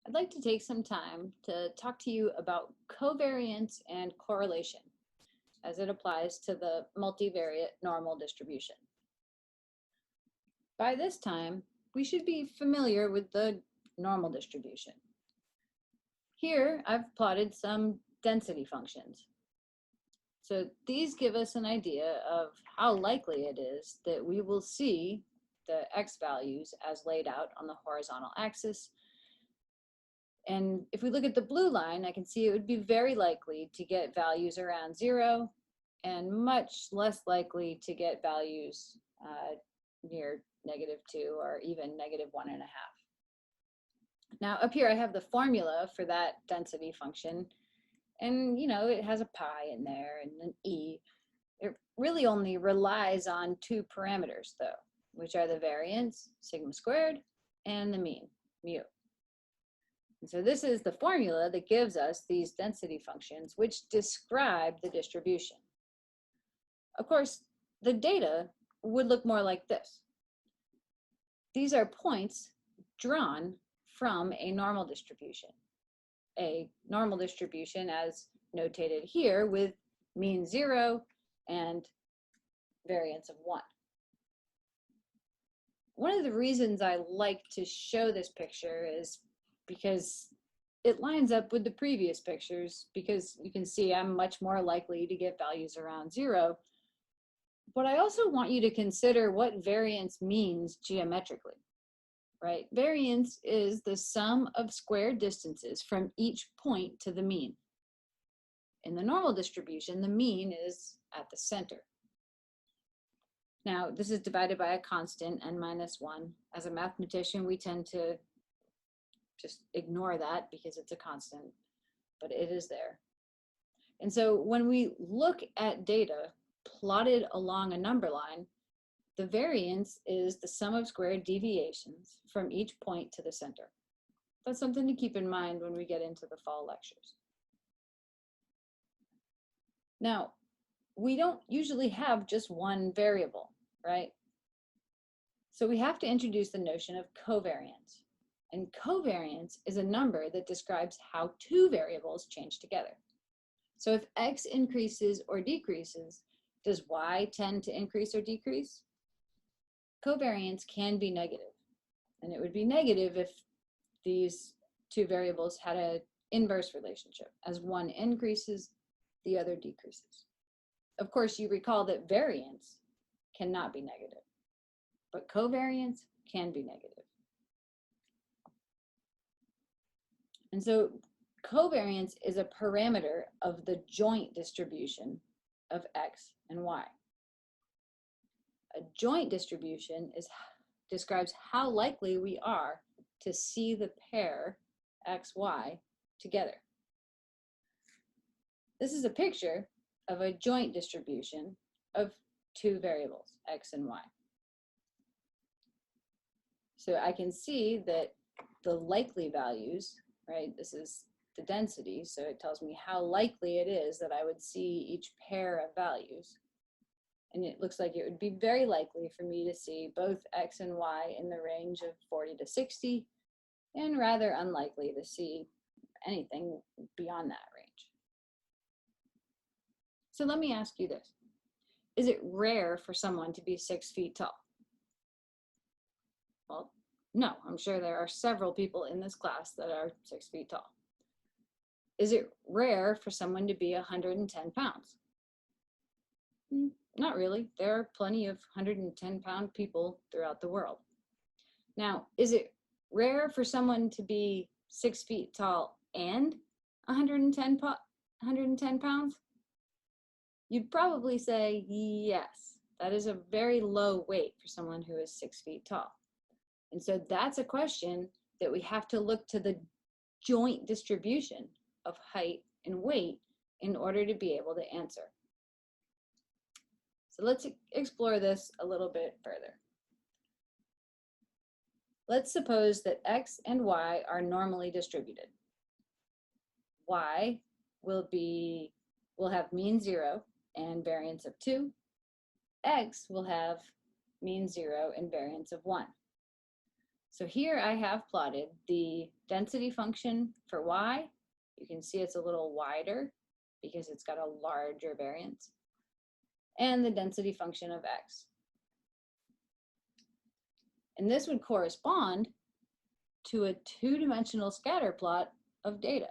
I'd like to take some time to talk to you about covariance and correlation as it applies to the multivariate normal distribution. By this time, we should be familiar with the normal distribution. Here, I've plotted some density functions. So these give us an idea of how likely it is that we will see the x values as laid out on the horizontal axis. And if we look at the blue line, I can see it would be very likely to get values around 0 and much less likely to get values near -2 or even -1.5. Now up here I have the formula for that density function, and it has a pi in there and an e. It really only relies on two parameters though, which are the variance, sigma squared, and the mean, mu. And so this is the formula that gives us these density functions which describe the distribution. Of course, the data would look more like this. These are points drawn from a normal distribution. A normal distribution as notated here with mean 0 and variance of 1. One of the reasons I like to show this picture is because it lines up with the previous pictures, because you can see I'm much more likely to get values around 0. But I also want you to consider what variance means geometrically, right? Variance is the sum of squared distances from each point to the mean. In the normal distribution, the mean is at the center. Now, this is divided by a constant, n-1. As a mathematician, we tend to just ignore that because it's a constant, but it is there. And so when we look at data plotted along a number line, the variance is the sum of squared deviations from each point to the center. That's something to keep in mind when we get into the fall lectures. Now, we don't usually have just one variable, right? So we have to introduce the notion of covariance. And covariance is a number that describes how two variables change together. So if x increases or decreases, does y tend to increase or decrease? Covariance can be negative. And it would be negative if these two variables had an inverse relationship. As one increases, the other decreases. Of course, you recall that variance cannot be negative, but covariance can be negative. And so covariance is a parameter of the joint distribution of x and y. A joint distribution describes how likely we are to see the pair x, y together. This is a picture of a joint distribution of two variables, x and y. So I can see that the likely values, right, this is the density, so it tells me how likely it is that I would see each pair of values. And it looks like it would be very likely for me to see both x and y in the range of 40 to 60, and rather unlikely to see anything beyond that range. So let me ask you this. Is it rare for someone to be 6 feet tall? Well, no, I'm sure there are several people in this class that are 6 feet tall. Is it rare for someone to be 110 pounds? Not really. There are plenty of 110-pound people throughout the world. Now, is it rare for someone to be 6 feet tall and 110 pounds? You'd probably say yes. That is a very low weight for someone who is 6 feet tall. And so that's a question that we have to look to the joint distribution of height and weight in order to be able to answer. So let's explore this a little bit further. Let's suppose that x and y are normally distributed. Y will have mean 0 and variance of 2. X will have mean 0 and variance of 1. So here I have plotted the density function for y. You can see it's a little wider because it's got a larger variance, and the density function of x. And this would correspond to a two-dimensional scatter plot of data.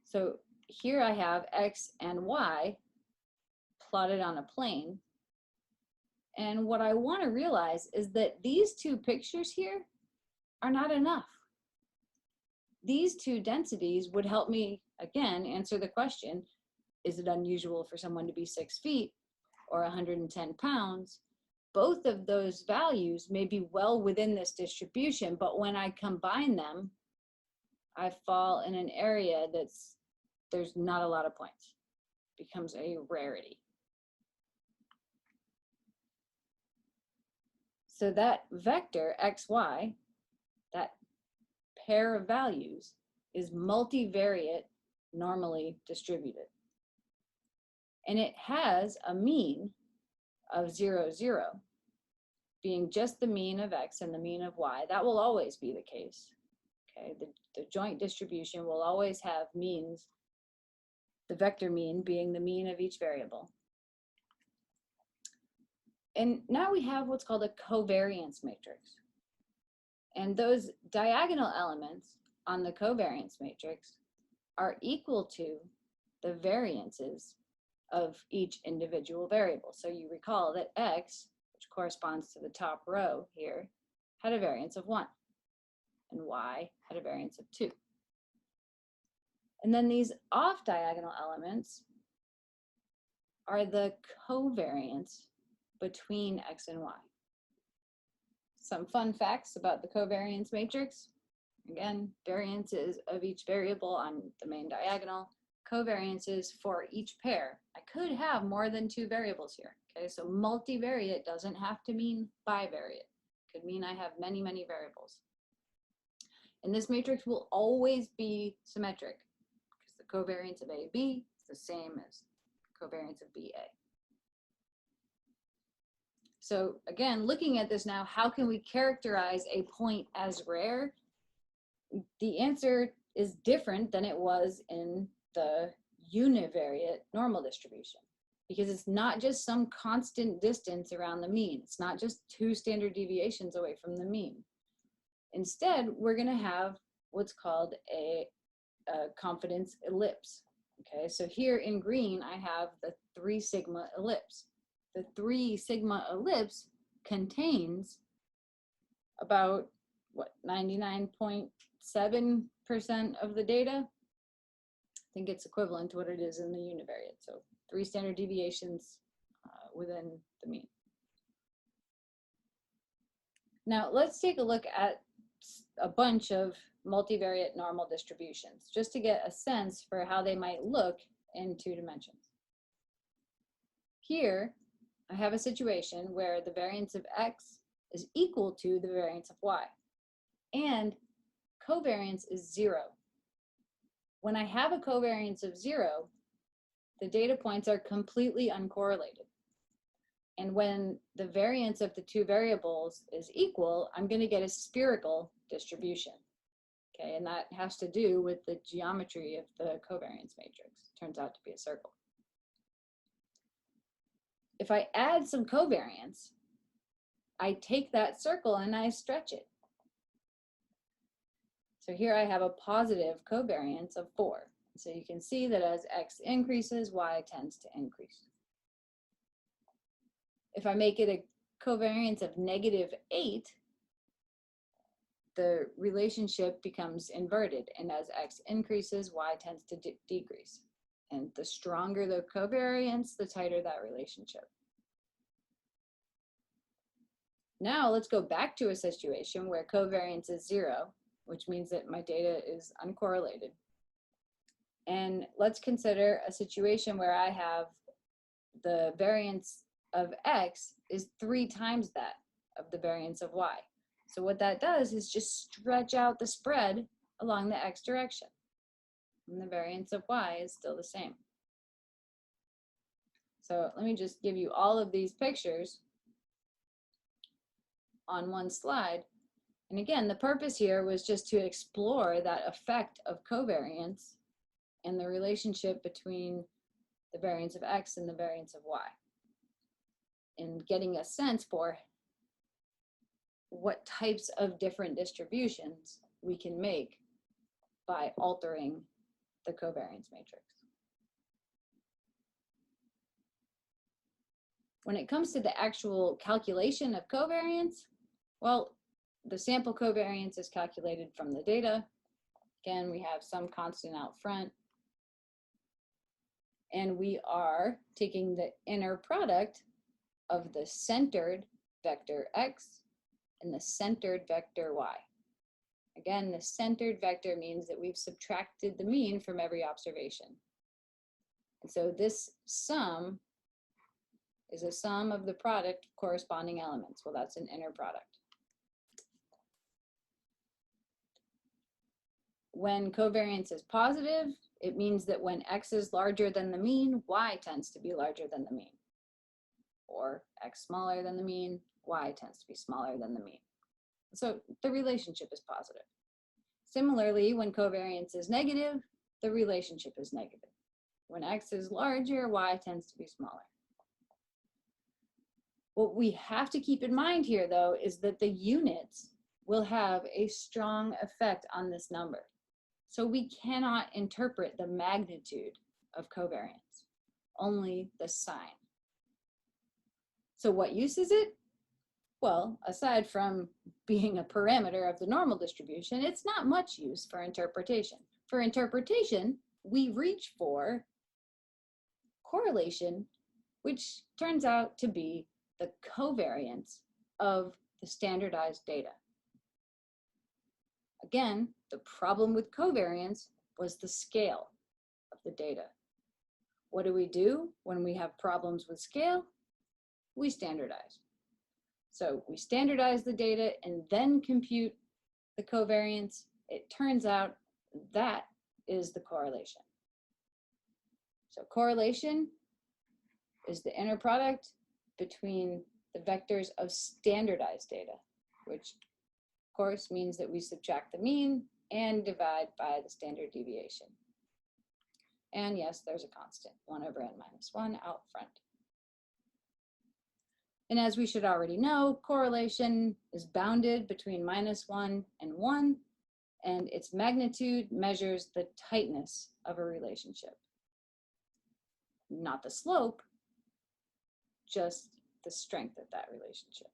So here I have x and y plotted on a plane. And what I want to realize is that these two pictures here are not enough. These two densities would help me, again, answer the question, is it unusual for someone to be 6 feet or 110 pounds? Both of those values may be well within this distribution, but when I combine them, I fall in an area there's not a lot of points. It becomes a rarity. So that vector xy, that pair of values, is multivariate normally distributed. And it has a mean of 0, 0, being just the mean of x and the mean of y. That will always be the case. Okay, the joint distribution will always have means, the vector mean being the mean of each variable. And now we have what's called a covariance matrix. And those diagonal elements on the covariance matrix are equal to the variances of each individual variable. So you recall that x, which corresponds to the top row here, had a variance of 1, and y had a variance of 2. And then these off-diagonal elements are the covariance between x and y. Some fun facts about the covariance matrix. Again, variances of each variable on the main diagonal, covariances for each pair. I could have more than 2 variables here. Okay, so multivariate doesn't have to mean bivariate. It could mean I have many, many variables. And this matrix will always be symmetric because the covariance of AB is the same as covariance of BA. So again, looking at this now, how can we characterize a point as rare? The answer is different than it was in the univariate normal distribution, because it's not just some constant distance around the mean. It's not just 2 standard deviations away from the mean. Instead, we're going to have what's called a confidence ellipse. Okay, so here in green, I have the 3 sigma ellipse. The 3 sigma ellipse contains about, what, 99.7% of the data? I think it's equivalent to what it is in the univariate. So 3 standard deviations within the mean. Now let's take a look at a bunch of multivariate normal distributions, just to get a sense for how they might look in 2 dimensions. Here, I have a situation where the variance of x is equal to the variance of y, and covariance is 0. When I have a covariance of 0, the data points are completely uncorrelated. And when the variance of the 2 variables is equal, I'm going to get a spherical distribution. Okay, and that has to do with the geometry of the covariance matrix. It turns out to be a circle. If I add some covariance, I take that circle and I stretch it. So here I have a positive covariance of 4. So you can see that as x increases, y tends to increase. If I make it a covariance of -8, the relationship becomes inverted, and as x increases, y tends to decrease. And the stronger the covariance, the tighter that relationship. Now let's go back to a situation where covariance is 0, which means that my data is uncorrelated. And let's consider a situation where I have the variance of x is 3 times that of the variance of y. So what that does is just stretch out the spread along the x direction. And the variance of y is still the same. So let me just give you all of these pictures. on one slide. And again, the purpose here was just to explore that effect of covariance and the relationship between the variance of X and the variance of Y, and getting a sense for what types of different distributions we can make by altering the covariance matrix. When it comes to the actual calculation of covariance, well, the sample covariance is calculated from the data. Again, we have some constant out front. And we are taking the inner product of the centered vector X and the centered vector Y. Again, the centered vector means that we've subtracted the mean from every observation. And so this sum is a sum of the product of corresponding elements. Well, that's an inner product. When covariance is positive, it means that when X is larger than the mean, Y tends to be larger than the mean. Or X smaller than the mean, Y tends to be smaller than the mean. So the relationship is positive. Similarly, when covariance is negative, the relationship is negative. When X is larger, Y tends to be smaller. What we have to keep in mind here, though, is that the units will have a strong effect on this number. So we cannot interpret the magnitude of covariance, only the sign. So what use is it? Well, aside from being a parameter of the normal distribution, it's not much use for interpretation. For interpretation, we reach for correlation, which turns out to be the covariance of the standardized data. Again, the problem with covariance was the scale of the data. What do we do when we have problems with scale? We standardize. So we standardize the data and then compute the covariance. It turns out that is the correlation. So correlation is the inner product between the vectors of standardized data, which of course means that we subtract the mean and divide by the standard deviation. And yes, there's a constant, 1 over n minus 1 out front. And as we should already know, correlation is bounded between -1 and 1, and its magnitude measures the tightness of a relationship. Not the slope, just the strength of that relationship.